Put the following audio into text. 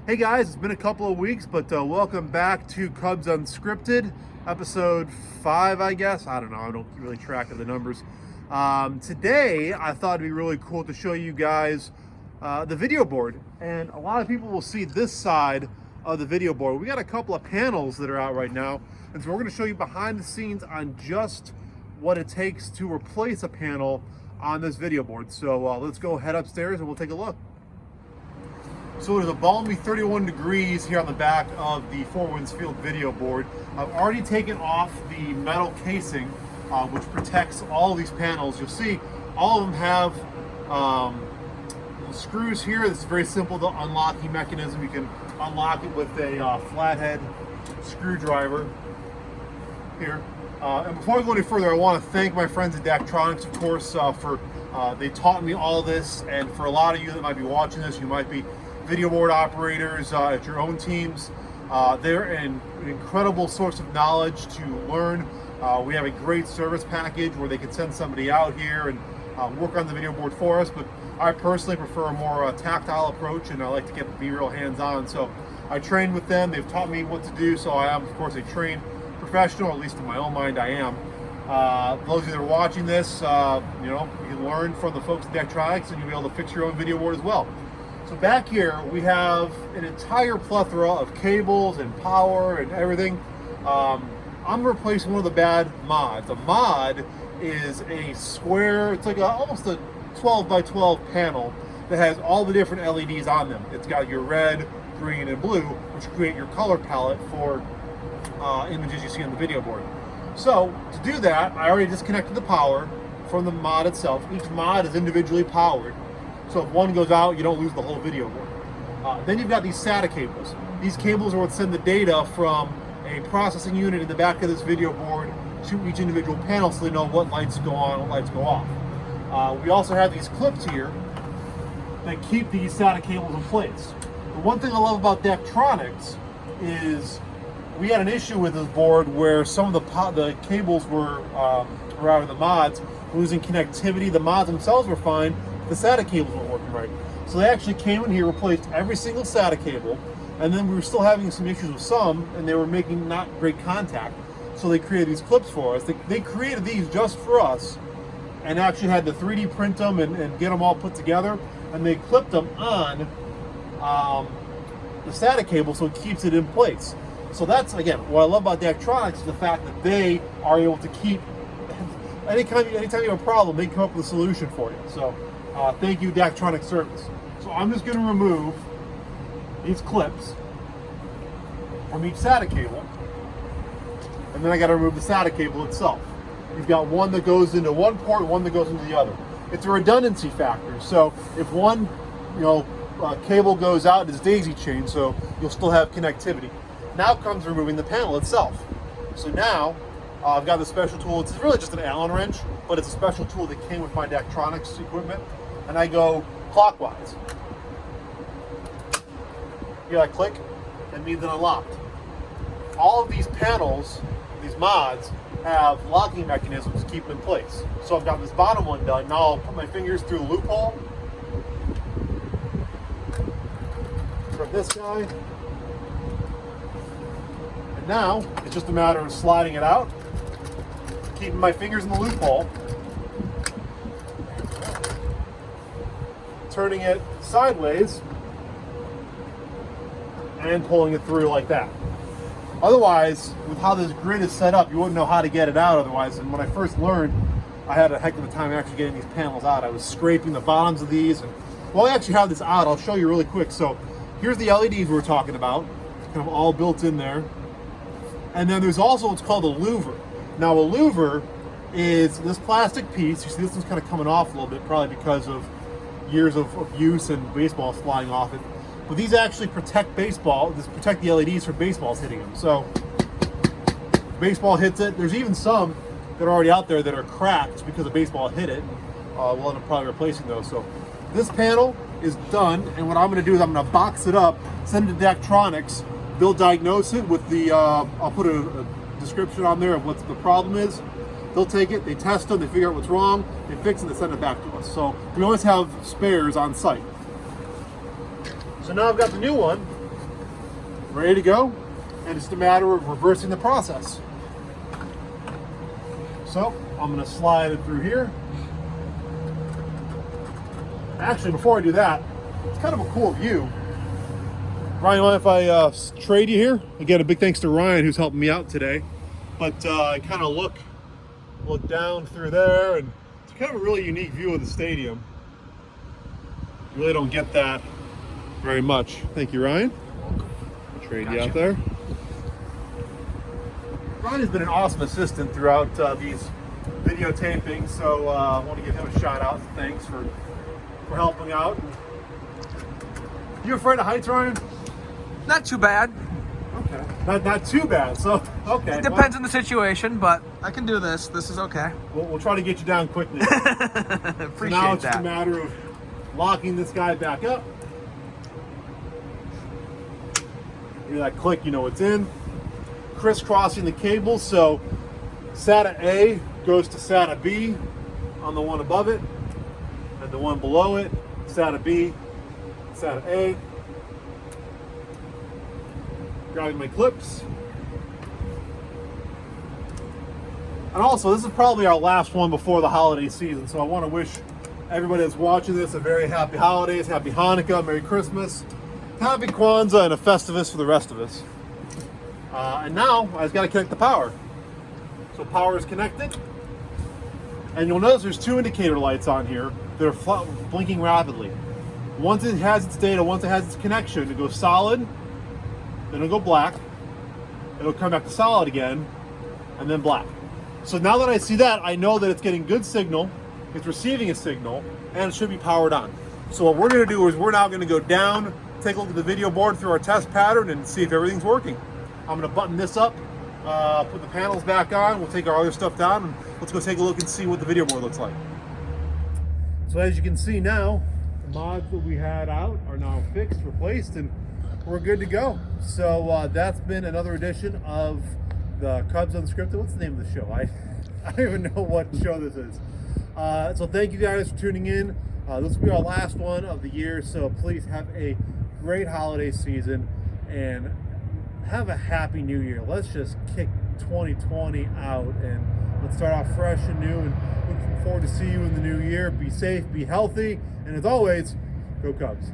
Hey guys, it's been a couple of weeks, but welcome back to Cubs Unscripted, episode 5, I guess. I don't know, I don't really track of the numbers. Today, I thought it'd be really cool to show you guys the video board. And a lot of people will see this side of the video board. We got a couple of panels that are out right now, and so we're going to show you behind the scenes on just what it takes to replace a panel on this video board. So let's go head upstairs and we'll take a look. So it is a balmy 31 degrees here on the back of the Four Winds Field video board. I've already taken off the metal casing, which protects all of these panels. You'll see all of them have screws here. It's very simple, the unlocking mechanism. You can unlock it with a flathead screwdriver here. And before I go any further, I want to thank my friends at Daktronics, of course, for they taught me all this. And for a lot of you that might be watching this, you might be video board operators at your own teams. They're an incredible source of knowledge to learn. We have a great service package where they can send somebody out here and work on the video board for us, but I personally prefer a more tactile approach, and I like to be real hands-on. So I trained with them. They've taught me what to do, so I am, of course, a trained professional, at least in my own mind I am. Those of you that are watching this, you can learn from the folks at Daktronics, and you'll be able to fix your own video board as well. So back here, we have an entire plethora of cables and power and everything. I'm replacing one of the bad mods. A mod is a square, it's like almost a 12 by 12 panel that has all the different LEDs on them. It's got your red, green, and blue, which create your color palette for images you see on the video board. So to do that, I already disconnected the power from the mod itself. Each mod is individually powered. So if one goes out, you don't lose the whole video board. Then you've got these SATA cables. These cables are what send the data from a processing unit in the back of this video board to each individual panel so they know what lights go on, what lights go off. We also have these clips here that keep these SATA cables in place. The one thing I love about Daktronics is we had an issue with this board where some of the cables were, rather the mods, losing connectivity. The mods themselves were fine. The SATA cables weren't working right. So they actually came in here, replaced every single SATA cable, and then we were still having some issues with some, and they were making not great contact. So they created these clips for us. They created these just for us, and actually had to 3D print them and get them all put together, and they clipped them on the SATA cable so it keeps it in place. So that's, again, what I love about Daktronics is the fact that they are able to keep, anytime you have a problem, they can come up with a solution for you. So thank you, Daktronics service. So I'm just going to remove these clips from each SATA cable, and then I got to remove the SATA cable itself. You've got one that goes into one port, one that goes into the other. It's a redundancy factor. So if one, cable goes out, it's daisy chain, so you'll still have connectivity. Now comes removing the panel itself. So now I've got the special tool. It's really just an Allen wrench, but it's a special tool that came with my Daktronics equipment. And I go clockwise. You hear that click? That means that I'm locked. All of these panels, these mods, have locking mechanisms to keep them in place. So I've got this bottom one done. Now I'll put my fingers through a loophole. From this guy. And now it's just a matter of sliding it out, keeping my fingers in the loophole, turning it sideways, and pulling it through like that. Otherwise, with how this grid is set up, you wouldn't know how to get it out otherwise. And when I first learned, I had a heck of a time actually getting these panels out. I was scraping the bottoms of these. And while I actually have this out, I'll show you really quick. So here's the LEDs we were talking about, kind of all built in there. And then there's also what's called a louver. Now a louver is this plastic piece. You see this one's kind of coming off a little bit, probably because of years of use and baseballs flying off it. But these actually protect protect the LEDs from baseballs hitting them. So baseball hits it. There's even some that are already out there that are cracked because a baseball hit it. We'll end up probably replacing those. So this panel is done, and what I'm going to do is I'm going to box it up, send it to Daktronics. They'll diagnose it with the, I'll put a description on there of what the problem is. They'll take it, they test them, they figure out what's wrong, they fix it, they send it back to us. So we always have spares on site. So now I've got the new one ready to go, and it's just a matter of reversing the process. So I'm going to slide it through here. Actually, before I do that, it's kind of a cool view. Ryan, you mind if I trade you here? Again, a big thanks to Ryan who's helping me out today. But I kind of look down through there, and it's kind of a really unique view of the stadium. You really don't get that very much. Thank you, Ryan. Trade you out there. Ryan has been an awesome assistant throughout these videotapings, so I want to give him a shout out and thanks for helping out. You afraid of heights, Ryan? Not too bad. Okay. Not too bad. So okay. It depends on the situation, but I can do this. This is okay. We'll try to get you down quickly. Appreciate so now it's that. just a matter of locking this guy back up. Hear that click, you know it's in. Crisscrossing the cables, so SATA A goes to SATA B on the one above it, and the one below it, SATA B, SATA A. Grabbing my clips. And also, this is probably our last one before the holiday season, so I want to wish everybody that's watching this a very happy holidays, happy Hanukkah, Merry Christmas, happy Kwanzaa, and a Festivus for the rest of us. And now, I just got to connect the power. So power is connected. And you'll notice there's two indicator lights on here that are blinking rapidly. Once it has its data, once it has its connection, it goes solid, then it'll go black, it'll come back to solid again, and then black. So now that I see that, I know that it's getting good signal, it's receiving a signal, and it should be powered on. So what we're going to do is we're now going to go down, take a look at the video board through our test pattern, and see if everything's working. I'm going to button this up, put the panels back on, we'll take our other stuff down, and let's go take a look and see what the video board looks like. So as you can see now, the mods that we had out are now fixed, replaced, and we're good to go. So that's been another edition of the Cubs Unscripted. What's the name of the show? I don't even know what show this is. So thank you guys for tuning in. This will be our last one of the year, so please have a great holiday season and have a happy new year. Let's just kick 2020 out and let's start off fresh and new, and looking forward to see you in the new year. Be safe, be healthy, and as always, go Cubs.